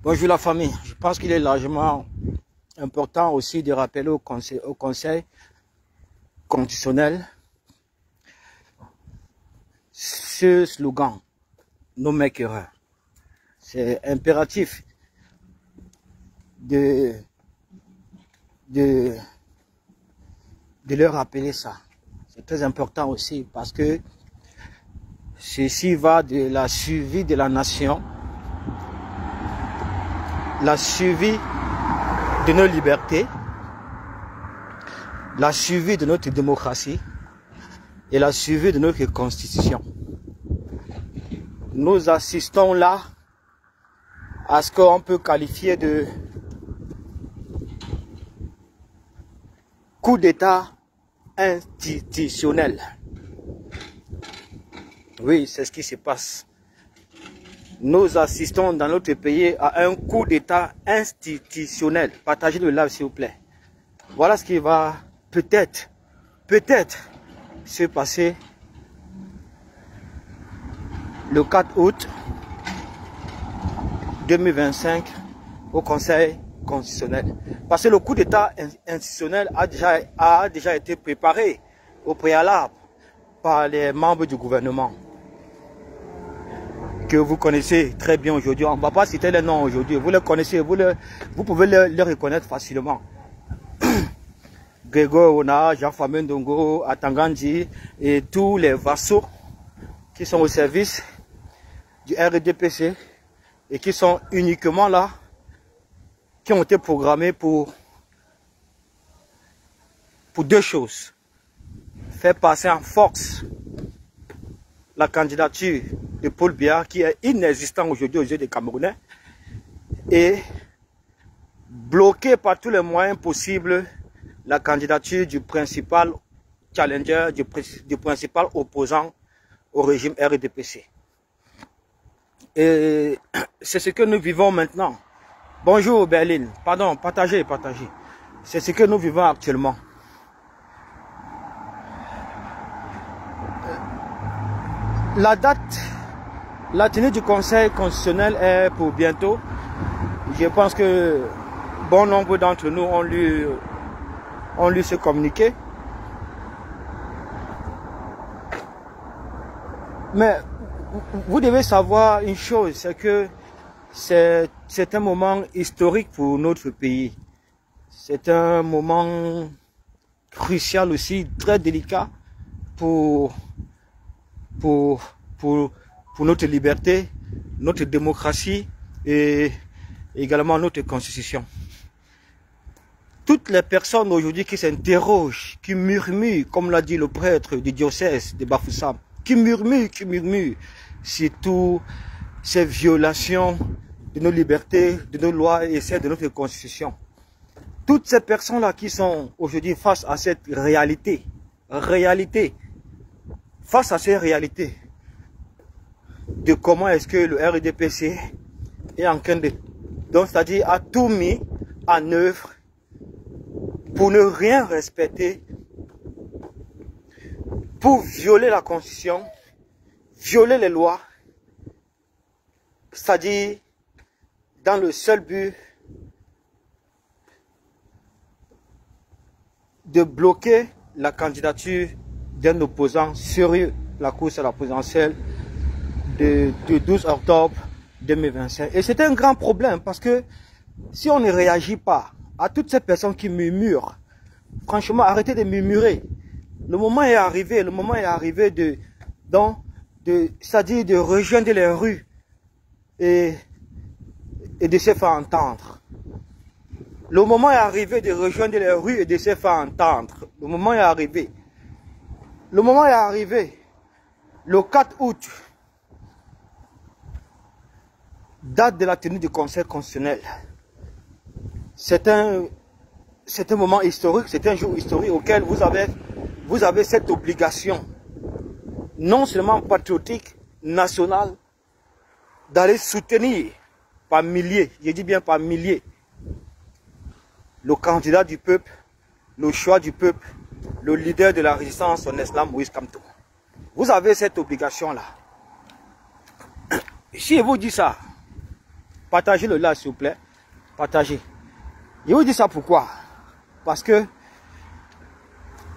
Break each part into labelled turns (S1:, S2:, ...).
S1: Bonjour la famille. Je pense qu'il est largement important aussi de rappeler au Conseil constitutionnel ce slogan « No make error ». C'est impératif de leur rappeler ça. C'est très important aussi parce que ceci va de la survie de la nation, la survie de nos libertés, la survie de notre démocratie et la survie de notre constitution. Nous assistons là à ce qu'on peut qualifier de coup d'État institutionnel. Oui, c'est ce qui se passe. Nous assistons dans notre pays à un coup d'État institutionnel. Partagez le live s'il vous plaît. Voilà ce qui va peut-être se passer le 4 août 2025 au Conseil constitutionnel. Parce que le coup d'État institutionnel a déjà été préparé au préalable par les membres du gouvernement que vous connaissez très bien aujourd'hui. On ne va pas citer les noms aujourd'hui. Vous les connaissez, vous pouvez les reconnaître facilement. Grégoire Ona, Jean-Famé Ndongo, Atangandi et tous les vassaux qui sont au service du RDPC et qui sont uniquement là, qui ont été programmés pour deux choses. Faire passer en force la candidature de Paul Biya qui est inexistant aujourd'hui aux yeux des Camerounais et bloquer par tous les moyens possibles la candidature du principal challenger, du principal opposant au régime RDPC. Et c'est ce que nous vivons maintenant. Bonjour Berlin, pardon, partagez. C'est ce que nous vivons actuellement. La date, la tenue du Conseil constitutionnel est pour bientôt. Je pense que bon nombre d'entre nous ont lu ce communiqué. Mais vous devez savoir une chose, c'est que c'est un moment historique pour notre pays. C'est un moment crucial aussi, très délicat pour notre liberté, notre démocratie et également notre constitution. Toutes les personnes aujourd'hui qui s'interrogent, qui murmurent, comme l'a dit le prêtre du diocèse de Bafoussam, qui murmurent sur toutes ces violations de nos libertés, de nos lois et celles de notre constitution. Toutes ces personnes-là qui sont aujourd'hui face à cette réalité, face à ces réalités de comment est-ce que le RDPC est en train de, donc c'est-à-dire a tout mis en œuvre pour ne rien respecter, pour violer la Constitution, violer les lois, c'est-à-dire dans le seul but de bloquer la candidature d'un opposant sérieux à la course à la présidentielle du 12 octobre 2025. Et c'est un grand problème parce que si on ne réagit pas à toutes ces personnes qui murmurent, franchement, arrêtez de murmurer. Le moment est arrivé, c'est-à-dire de rejoindre les rues et de se faire entendre. Le moment est arrivé de rejoindre les rues et de se faire entendre. Le moment est arrivé. Le 4 août, date de la tenue du Conseil constitutionnel. C'est un moment historique, c'est un jour historique auquel vous avez cette obligation, non seulement patriotique, nationale, d'aller soutenir par milliers, je dis bien par milliers, le candidat du peuple, le choix du peuple, le leader de la résistance, son Excellence Moïse Kamto. Vous avez cette obligation-là. Si je vous dis ça, Partagez-le là, s'il vous plaît. Partagez. Je vous dis ça pourquoi? Parce que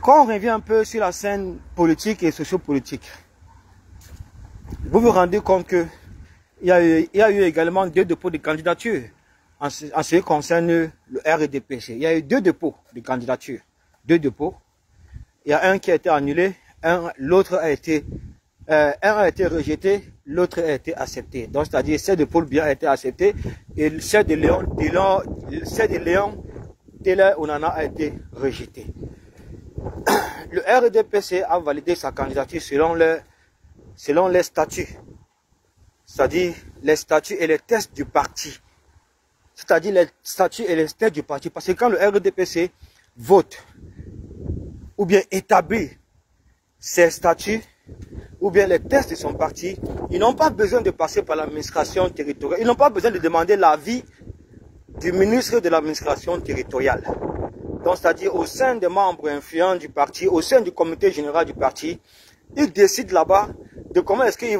S1: quand on revient un peu sur la scène politique et sociopolitique, vous vous rendez compte qu'il y a eu également 2 dépôts de candidature en ce qui concerne le RDPC. Il y a eu 2 dépôts de candidature. 2 dépôts. Il y a un qui a été annulé, l'autre a été rejeté, l'autre a été accepté. Donc, c'est-à-dire, celle de Paul Biya a été acceptée et celle de Léon Taylor Onana a été rejetée. Le RDPC a validé sa candidature selon les statuts. C'est-à-dire, les statuts et les tests du parti. C'est-à-dire, les statuts et les tests du parti. Parce que quand le RDPC vote, ou bien établit ses statuts, ou bien les tests de son parti, ils n'ont pas besoin de passer par l'administration territoriale. Ils n'ont pas besoin de demander l'avis du ministre de l'administration territoriale. Donc, c'est-à-dire au sein des membres influents du parti, au sein du comité général du parti, ils décident là-bas de comment est-ce qu'ils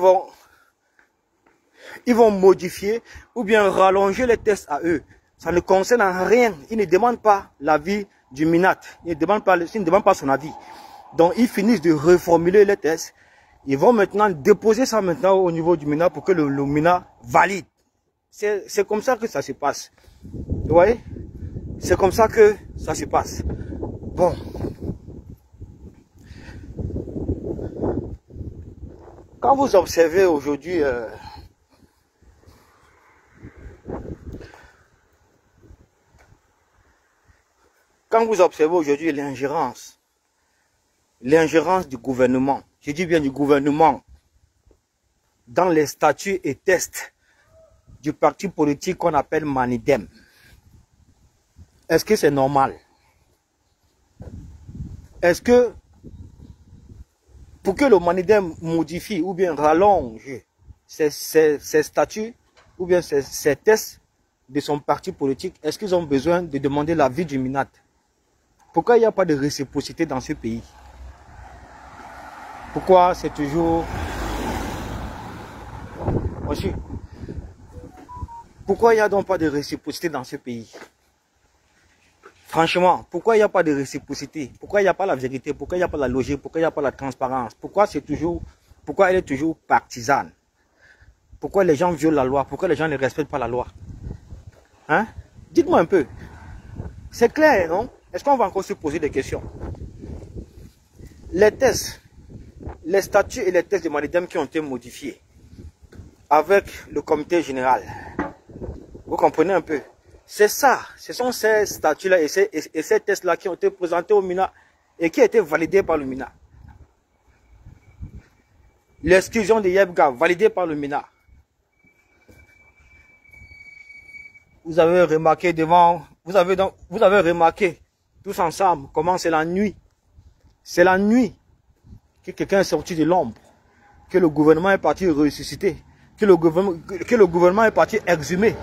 S1: vont modifier ou bien rallonger les tests à eux. Ça ne concerne en rien. Ils ne demandent pas l'avis du MINAT. Ils ne demandent pas son avis. Donc, ils finissent de reformuler les tests. Ils vont maintenant déposer ça maintenant au niveau du MINAT pour que le MINAT valide. C'est comme ça que ça se passe. Vous voyez? C'est comme ça que ça se passe. Bon. Quand vous observez aujourd'hui l'ingérence du gouvernement, je dis bien du gouvernement, dans les statuts et tests du parti politique qu'on appelle Manidem, est-ce que c'est normal? Est-ce que pour que le Manidem modifie ou bien rallonge ses statuts ou bien ses tests de son parti politique, est-ce qu'ils ont besoin de demander l'avis du MINAT? Pourquoi il n'y a pas de réciprocité dans ce pays? Pourquoi c'est toujours... Pourquoi il n'y a donc pas de réciprocité dans ce pays? Franchement, pourquoi il n'y a pas de réciprocité? Pourquoi il n'y a pas la vérité? Pourquoi il n'y a pas la logique? Pourquoi il n'y a pas la transparence? Pourquoi elle est toujours partisane? Pourquoi les gens violent la loi? Pourquoi les gens ne respectent pas la loi? Hein? Dites-moi un peu. C'est clair, non? Est-ce qu'on va encore se poser des questions? Les tests, les statuts et les tests de Manidem qui ont été modifiés avec le comité général. Vous comprenez un peu? C'est ça, ce sont ces statuts-là et ces tests-là qui ont été présentés au MINA et qui ont été validés par le MINA. L'exclusion de Yebga, validée par le MINA. Vous avez remarqué vous avez remarqué tous ensemble comment c'est la nuit. C'est la nuit que quelqu'un est sorti de l'ombre, que le gouvernement est parti ressusciter, que le gouvernement est parti exhumer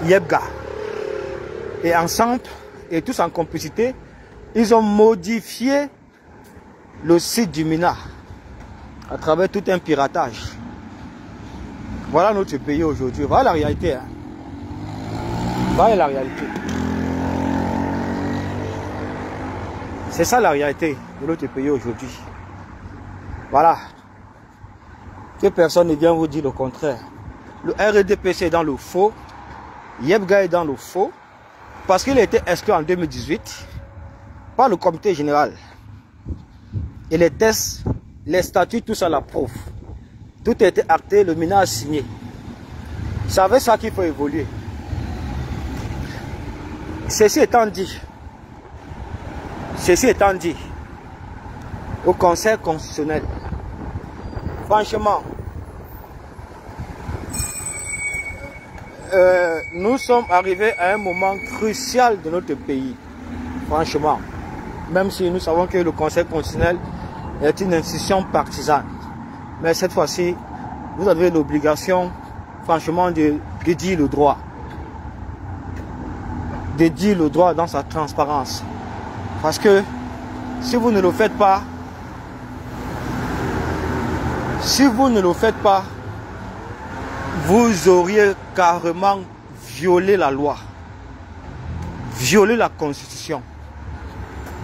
S1: Yebga. Et ensemble, et tous en complicité, ils ont modifié le site du MINA à travers tout un piratage. Voilà notre pays aujourd'hui. Voilà la réalité. Hein. Voilà la réalité. C'est ça la réalité de notre pays aujourd'hui. Voilà. Que personne ne vienne vous dire le contraire. Le RDPC est dans le faux. Yebga est dans le faux. Parce qu'il a été exclu en 2018 par le comité général. Et les tests, les statuts, tout ça la prouve. Tout a été acté, le MINA a signé. C'est avec ça qu'il faut évoluer. Ceci étant dit, au Conseil constitutionnel, franchement, nous sommes arrivés à un moment crucial de notre pays. Franchement, même si nous savons que le Conseil constitutionnel est une institution partisane. Mais cette fois-ci, vous avez l'obligation, franchement, de dire le droit. De dire le droit dans sa transparence. Parce que si vous ne le faites pas, vous auriez carrément violé la loi, violé la constitution,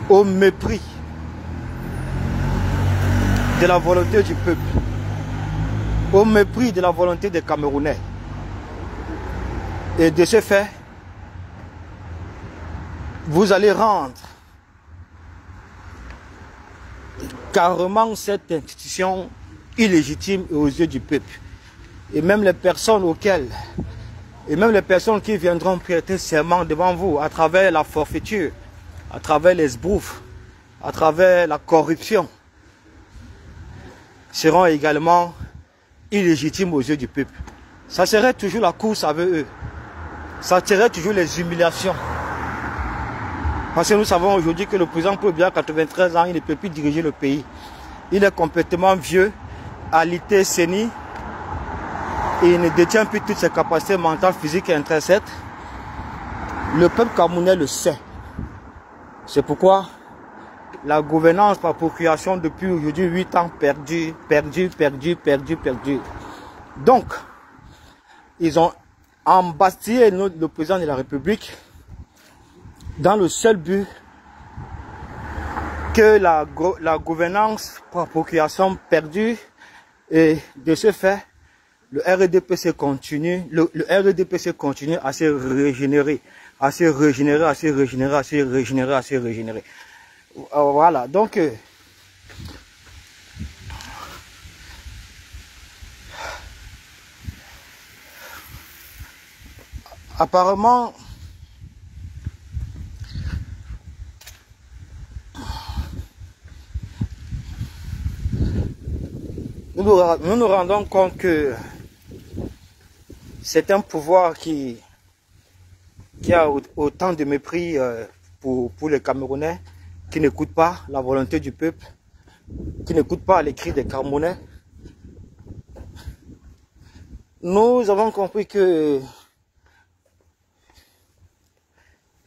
S1: au mépris de la volonté du peuple, au mépris de la volonté des Camerounais. Et de ce fait, vous allez rendre carrément cette institution illégitime aux yeux du peuple. Et même les personnes qui viendront prêter serment devant vous à travers la forfaiture, à travers les sbroufs, à travers la corruption, seront également illégitimes aux yeux du peuple. Ça serait toujours la course avec eux. Ça serait toujours les humiliations. Parce que nous savons aujourd'hui que le président Paul Biya, 93 ans, il ne peut plus diriger le pays. Il est complètement vieux, alité, sénile. Et il ne détient plus toutes ses capacités mentales, physiques et intrinsèques. Le peuple camerounais le sait. C'est pourquoi la gouvernance par procuration depuis aujourd'hui 8 ans perdue. Donc, ils ont embastillé le président de la République dans le seul but que la gouvernance par procuration perdue, et de ce fait, le RDPC continue à se régénérer, Voilà, donc apparemment, nous nous rendons compte que c'est un pouvoir qui a autant de mépris pour les Camerounais, qui n'écoute pas la volonté du peuple, qui n'écoute pas les cris des Camerounais. Nous avons compris que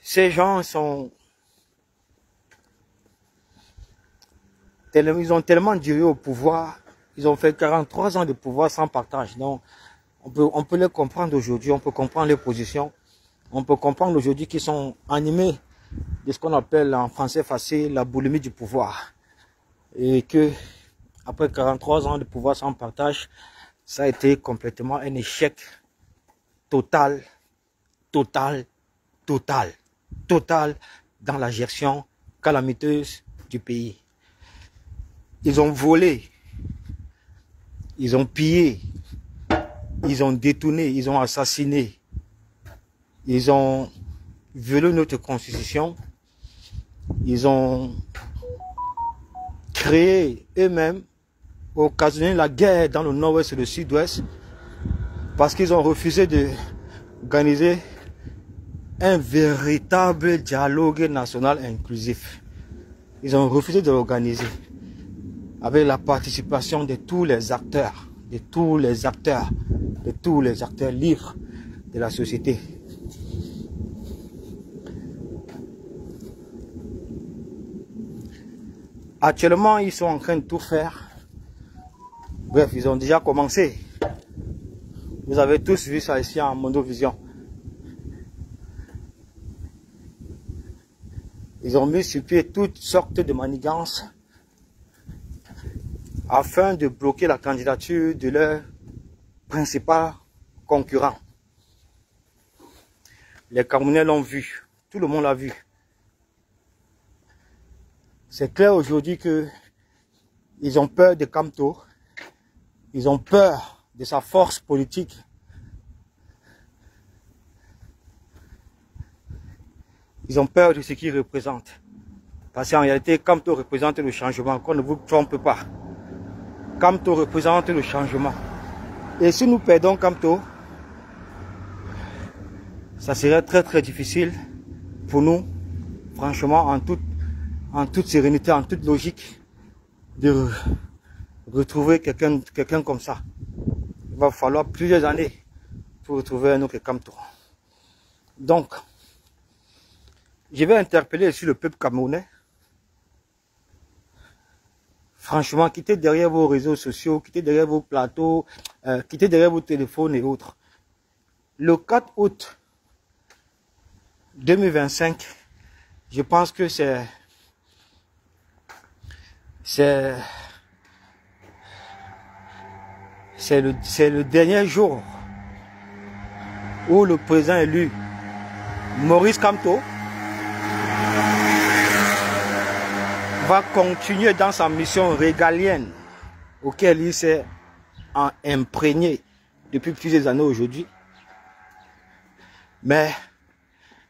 S1: ces gens ils ont tellement duré au pouvoir, ils ont fait 43 ans de pouvoir sans partage. Donc, on peut les comprendre aujourd'hui, on peut comprendre les positions, on peut comprendre aujourd'hui qu'ils sont animés de ce qu'on appelle en français facile la boulimie du pouvoir. Et que, après 43 ans de pouvoir sans partage, ça a été complètement un échec total dans la gestion calamiteuse du pays. Ils ont volé, ils ont pillé, ils ont détourné, ils ont assassiné, ils ont violé notre constitution, ils ont créé eux-mêmes, occasionné la guerre dans le nord-ouest et le sud-ouest, parce qu'ils ont refusé d'organiser un véritable dialogue national inclusif. Ils ont refusé de l'organiser avec la participation de tous les acteurs, libres de la société. Actuellement, ils sont en train de tout faire. Bref, ils ont déjà commencé. Vous avez tous vu ça ici en Mondovision. Ils ont mis sur pied toutes sortes de manigances afin de bloquer la candidature de leur principal concurrent. Les Camerounais l'ont vu, tout le monde l'a vu. C'est clair aujourd'hui que ils ont peur de Kamto, ils ont peur de sa force politique. Ils ont peur de ce qu'il représente. Parce qu'en réalité, Kamto représente le changement, qu'on ne vous trompe pas. Kamto représente le changement. Et si nous perdons Kamto, ça serait très difficile pour nous, franchement, en toute sérénité, en toute logique, de retrouver quelqu'un comme ça. Il va falloir plusieurs années pour retrouver un autre Kamto. Donc, je vais interpeller sur le peuple camerounais. Franchement, quittez derrière vos réseaux sociaux, quittez derrière vos plateaux, quittez derrière vos téléphones et autres. Le 4 août 2025, je pense que c'est le dernier jour où le président élu Maurice Kamto va continuer dans sa mission régalienne auquel il s'est imprégné depuis plusieurs années aujourd'hui. Mais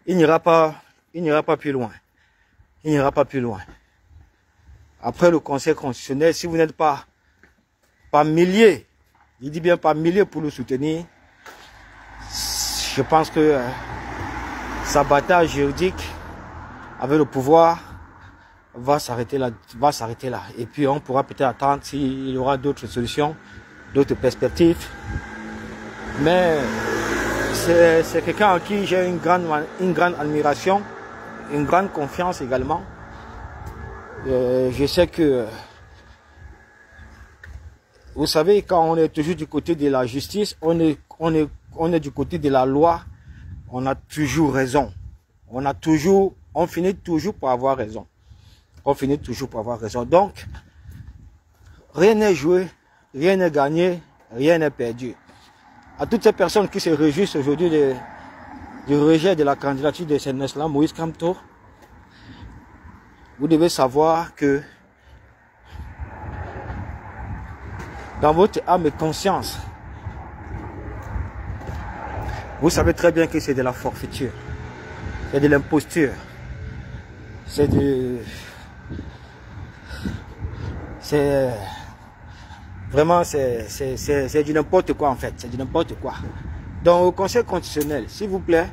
S1: il n'ira pas plus loin. Il n'ira pas plus loin. Après le Conseil constitutionnel, si vous n'êtes pas milliers, je dis bien pas milliers pour le soutenir, je pense que sa bataille juridique avec le pouvoir va s'arrêter là. Et puis on pourra peut-être attendre s'il y aura d'autres solutions, d'autres perspectives. Mais c'est quelqu'un en qui j'ai une grande admiration, une grande confiance également. Je sais que, vous savez, quand on est toujours du côté de la justice, on est du côté de la loi, on a toujours raison. On finit toujours par avoir raison. On finit toujours par avoir raison. Donc, rien n'est joué, rien n'est gagné, rien n'est perdu. À toutes ces personnes qui se réjouissent aujourd'hui du rejet de la candidature de son Excellence Moïse Kamto, vous devez savoir que dans votre âme et conscience, vous savez très bien que c'est de la forfaiture, c'est de l'imposture, c'est du n'importe quoi en fait, c'est du n'importe quoi. Donc au Conseil constitutionnel, s'il vous plaît,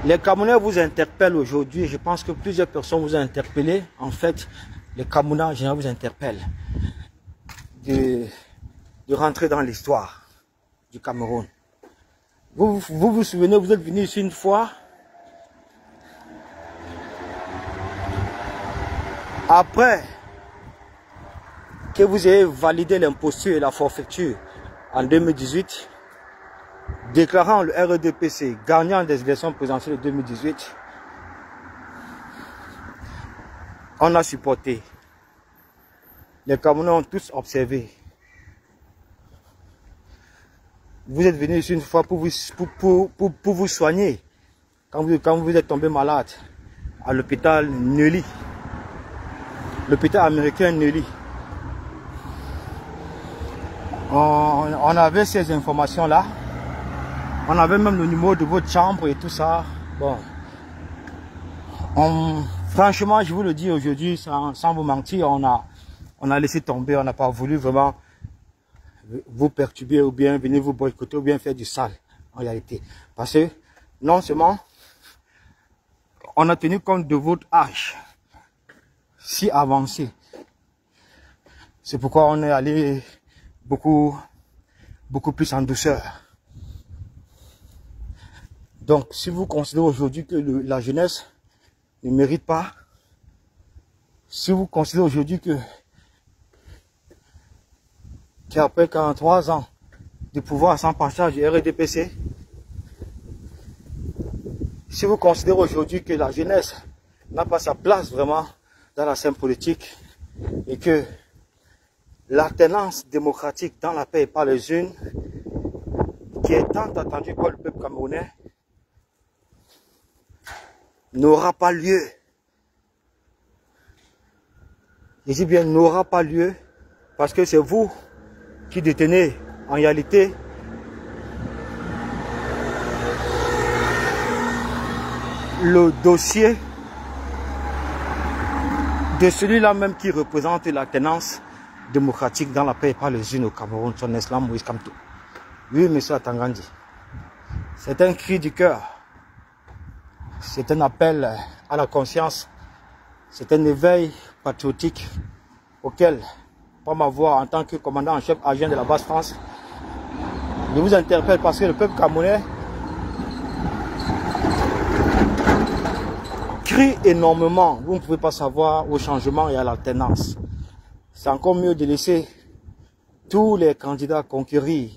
S1: les Camerounais vous interpellent aujourd'hui. Je pense que plusieurs personnes vous ont interpellé. En fait, les Camerounais en général vous interpellent de rentrer dans l'histoire du Cameroun. Vous souvenez, vous êtes venu ici une fois. Après que vous ayez validé l'imposture et la forfaiture en 2018, déclarant le RDPC gagnant des élections présidentielles de 2018, on a supporté. Les Camerounais ont tous observé. Vous êtes venu ici une fois pour vous soigner quand vous êtes tombé malade à l'hôpital Neuilly, l'hôpital américain Neuilly. On avait ces informations-là. On avait même le numéro de votre chambre et tout ça. Bon. Franchement, je vous le dis aujourd'hui, sans vous mentir, on a laissé tomber, on n'a pas voulu vraiment vous perturber ou bien venir vous boycotter ou bien faire du sale en réalité. Parce que non seulement on a tenu compte de votre âge si avancé. C'est pourquoi on est allé beaucoup plus en douceur. Donc, si vous considérez aujourd'hui que la jeunesse ne mérite pas, si vous considérez aujourd'hui qu'après 43 ans de pouvoir sans partage du RDPC, si vous considérez aujourd'hui que la jeunesse n'a pas sa place vraiment dans la scène politique et que l'alternance démocratique dans la paix et par les unes, qui est tant attendue par le peuple camerounais, n'aura pas lieu. Je dis bien n'aura pas lieu parce que c'est vous qui détenez en réalité le dossier de celui-là même qui représente l'alternance démocratique dans la paix et par les unes au Cameroun, son Excellence Moïse Kamto. Oui, monsieur Atangandi, c'est un cri du cœur, c'est un appel à la conscience, c'est un éveil patriotique auquel, par ma voix en tant que commandant en chef adjoint de la base France, je vous interpelle parce que le peuple camerounais crient énormément. Vous ne pouvez pas savoir au changement et à l'alternance. C'est encore mieux de laisser tous les candidats concourir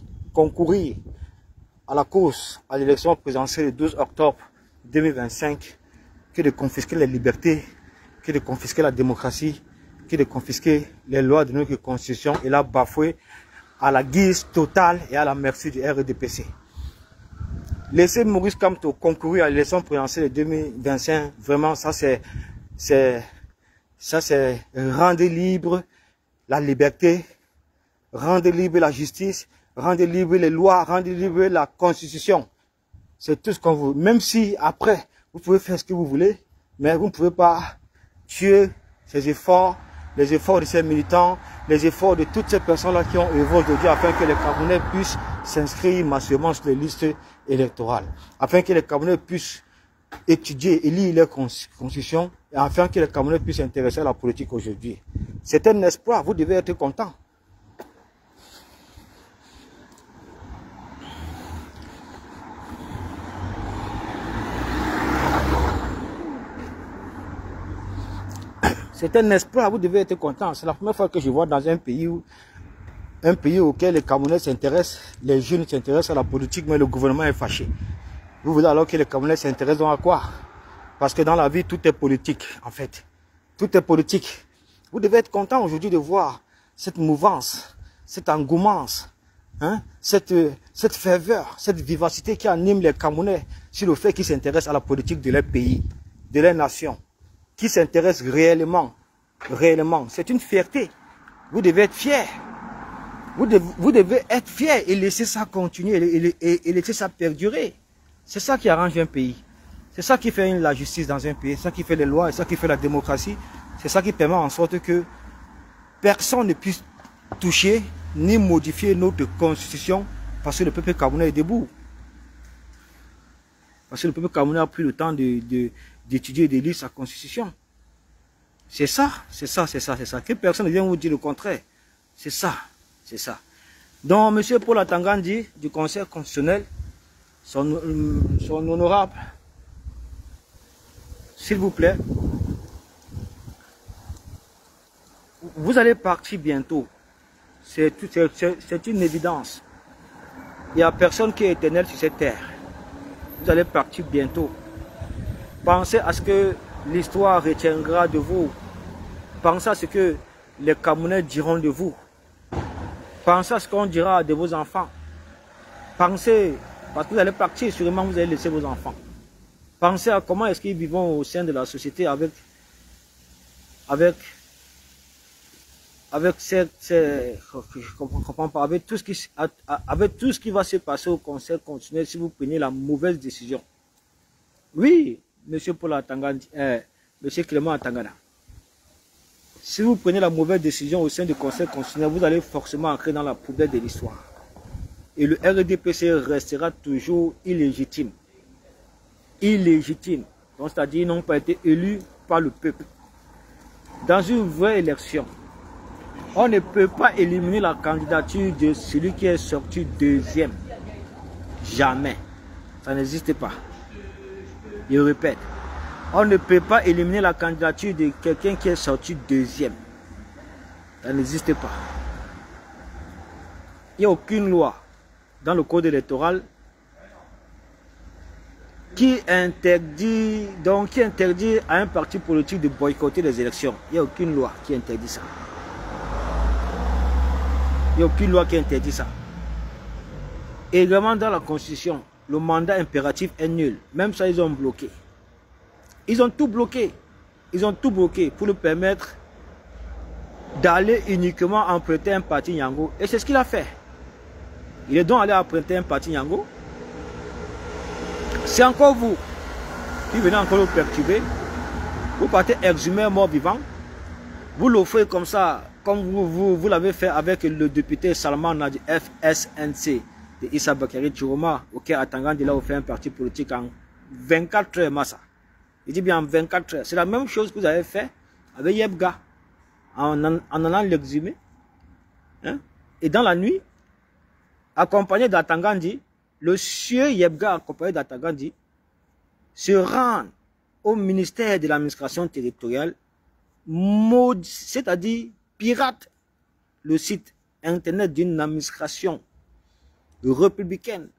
S1: à la course à l'élection présidentielle le 12 octobre 2025 que de confisquer les libertés, que de confisquer la démocratie, que de confisquer les lois de notre constitution et la bafouer à la guise totale et à la merci du RDPC. Laisser Maurice Kamto concourir à l'élection présidentielle de 2025, vraiment ça c'est rendre libre la liberté, rendre libre la justice, rendre libre les lois, rendre libre la constitution. C'est tout ce qu'on veut. Même si après, vous pouvez faire ce que vous voulez, mais vous ne pouvez pas tuer ces efforts, les efforts de ces militants, les efforts de toutes ces personnes-là qui ont œuvré aujourd'hui afin que les Camerounais puissent s'inscrire massivement sur les listes électorales, afin que les Camerounais puissent étudier et lire leur constitution, et afin que les Camerounais puissent s'intéresser à la politique aujourd'hui. C'est un espoir, vous devez être content. C'est un espoir, vous devez être content. C'est la première fois que je vois dans un pays auquel les Camerounais s'intéressent, les jeunes s'intéressent à la politique, mais le gouvernement est fâché. Vous voulez alors que les Camerounais s'intéressent à quoi? Parce que dans la vie, tout est politique, en fait. Tout est politique. Vous devez être content aujourd'hui de voir cette mouvance, cette engouement, hein, cette ferveur, cette vivacité qui anime les Camerounais sur le fait qu'ils s'intéressent à la politique de leur pays, de leur nation, qui s'intéressent réellement. C'est une fierté. Vous devez être fiers. Vous devez être fiers et laisser ça continuer et laisser ça perdurer. C'est ça qui arrange un pays. C'est ça qui fait la justice dans un pays. C'est ça qui fait les lois, c'est ça qui fait la démocratie. C'est ça qui permet en sorte que personne ne puisse toucher ni modifier notre constitution parce que le peuple camerounais est debout. Parce que le peuple camerounais a pris le temps d'étudier et de lire sa constitution. C'est ça. Que personne ne vienne vous dire le contraire. C'est ça. Donc, M. Paul Atangandi, du Conseil constitutionnel, son honorable, s'il vous plaît, vous allez partir bientôt. C'est une évidence. Il n'y a personne qui est éternel sur cette terre. Vous allez partir bientôt. Pensez à ce que l'histoire retiendra de vous. Pensez à ce que les Camerounais diront de vous. Pensez à ce qu'on dira de vos enfants. Pensez, parce que vous allez partir, sûrement vous allez laisser vos enfants. Pensez à comment est-ce qu'ils vivent au sein de la société avec je comprends pas, avec tout ce qui va se passer au Conseil constitutionnel si vous prenez la mauvaise décision. Oui, M. Paul Atangandi, M. Clément Atangana. Si vous prenez la mauvaise décision au sein du Conseil constitutionnel, vous allez forcément entrer dans la poubelle de l'histoire. Et le RDPC restera toujours illégitime. Illégitime. Donc, c'est-à-dire qu'ils n'ont pas été élus par le peuple. Dans une vraie élection, on ne peut pas éliminer la candidature de celui qui est sorti deuxième. Jamais. Ça n'existe pas. Je répète. On ne peut pas éliminer la candidature de quelqu'un qui est sorti deuxième. Ça n'existe pas. Il n'y a aucune loi dans le code électoral qui interdit à un parti politique de boycotter les élections. Il n'y a aucune loi qui interdit ça. Il n'y a aucune loi qui interdit ça. Et également dans la Constitution, le mandat impératif est nul. Même ça, ils ont bloqué. Ils ont tout bloqué. Ils ont tout bloqué pour lui permettre d'aller uniquement emprunter un parti Nyango. Et c'est ce qu'il a fait. Il est donc allé emprunter un parti Nyango. C'est encore vous qui venez encore le perturber. Vous partez exhumer un mort vivant. Vous l'offrez comme ça, comme vous l'avez fait avec le député Salman du FSNC de Issa Bakary Chiroma, auquel Atangandi a offert un parti politique en 24 heures, Massa. Il dit bien en 24 heures. C'est la même chose que vous avez fait avec Yebga, en allant l'exhumer. Hein? Et dans la nuit, accompagné d'Atangandi, le sieur Yebga, accompagné d'Atangandi, se rend au ministère de l'administration territoriale, c'est-à-dire pirate le site internet d'une administration républicaine,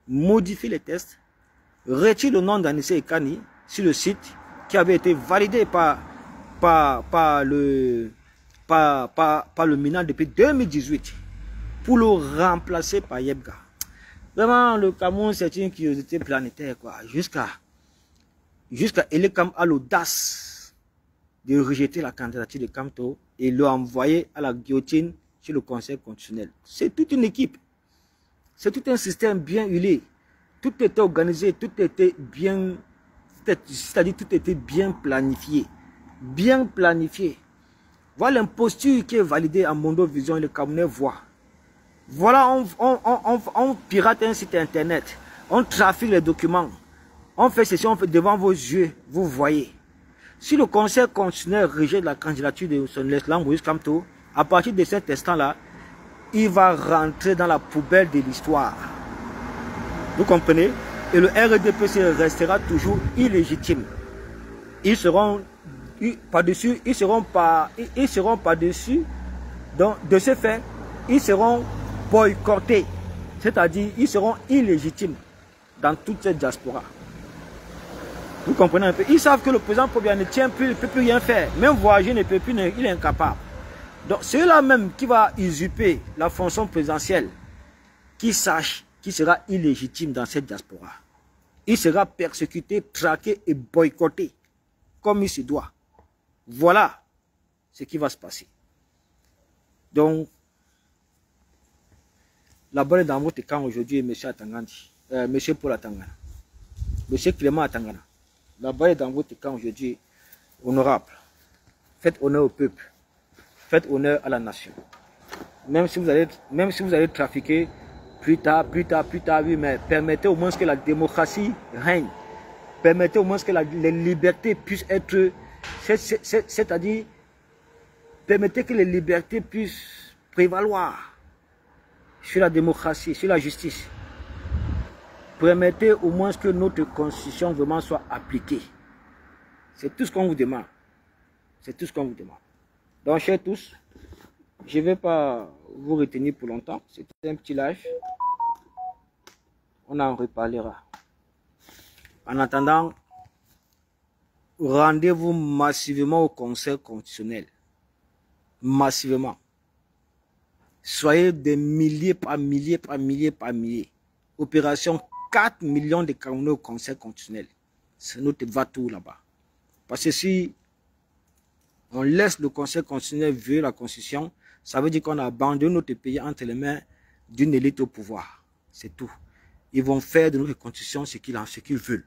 S1: modifie les tests, retire le nom d'Anissé Ekani sur le site qui avait été validé par le MINA depuis 2018 pour le remplacer par Yebga. Vraiment, le Cameroun, c'est une curiosité planétaire, quoi. Jusqu'à Elekam a l'audace de rejeter la candidature de Kamto et l'envoyer à la guillotine chez le Conseil constitutionnel. C'est toute une équipe. C'est tout un système bien huilé. Tout était organisé, tout était bien, c'est-à-dire tout était bien planifié. Bien planifié. Voilà l'imposture qui est validée en Mondo Vision et le Camerounais voit. Voilà, on pirate un site internet. On trafique les documents. On fait ceci, on fait devant vos yeux, vous voyez. Si le Conseil constitutionnel rejette la candidature de son excellence Moïse Kamto, à partir de cet instant-là, il va rentrer dans la poubelle de l'histoire. Vous comprenez? Et le RDPC restera toujours illégitime. Ils seront par-dessus, ils seront par-dessus. Donc, de ce fait, ils seront boycottés. C'est-à-dire, ils seront illégitimes dans toute cette diaspora. Vous comprenez un peu? Ils savent que le président Pobia ne tient plus, il ne peut plus rien faire. Même voyager ne peut plus, il est incapable. Donc, c'est là même qui va usurper la fonction présidentielle, qui sache qu'il sera illégitime dans cette diaspora. Il sera persécuté, traqué et boycotté, comme il se doit. Voilà ce qui va se passer. Donc, la balle est dans votre camp aujourd'hui, M. Atangandi, M. Paul Atangana, M. Clément Atangana. La balle est dans votre camp aujourd'hui, honorable. Faites honneur au peuple. Faites honneur à la nation. Même si vous allez trafiquer plus tard, oui, mais permettez au moins que la démocratie règne. Permettez au moins que les libertés puissent être, c'est-à-dire, permettez que les libertés puissent prévaloir sur la démocratie, sur la justice. Permettez au moins que notre constitution vraiment soit appliquée. C'est tout ce qu'on vous demande. C'est tout ce qu'on vous demande. Donc, chers tous, je ne vais pas vous retenir pour longtemps. C'était un petit live. On en reparlera. En attendant, rendez-vous massivement au Conseil constitutionnel. Massivement. Soyez des milliers par milliers par milliers par milliers. Opération 4 millions de Camerounais au Conseil constitutionnel. C'est notre va-tout là-bas. Parce que si on laisse le Conseil constitutionnel violer la Constitution, ça veut dire qu'on a abandonné notre pays entre les mains d'une élite au pouvoir. C'est tout. Ils vont faire de notre Constitution ce qu'ils veulent.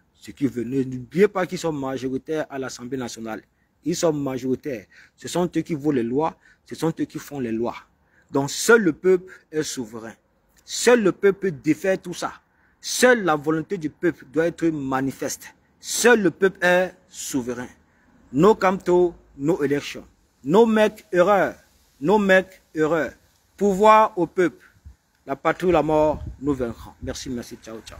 S1: N'oubliez pas qu'ils sont majoritaires à l'Assemblée nationale. Ils sont majoritaires. Ce sont eux qui votent les lois. Ce sont eux qui font les lois. Donc seul le peuple est souverain. Seul le peuple peut défaire tout ça. Seule la volonté du peuple doit être manifeste. Seul le peuple est souverain. No Kamto, no élection. No make erreur. No make erreur. Pouvoir au peuple. La patrie ou la mort, nous vaincrons. Merci, merci. Ciao, ciao.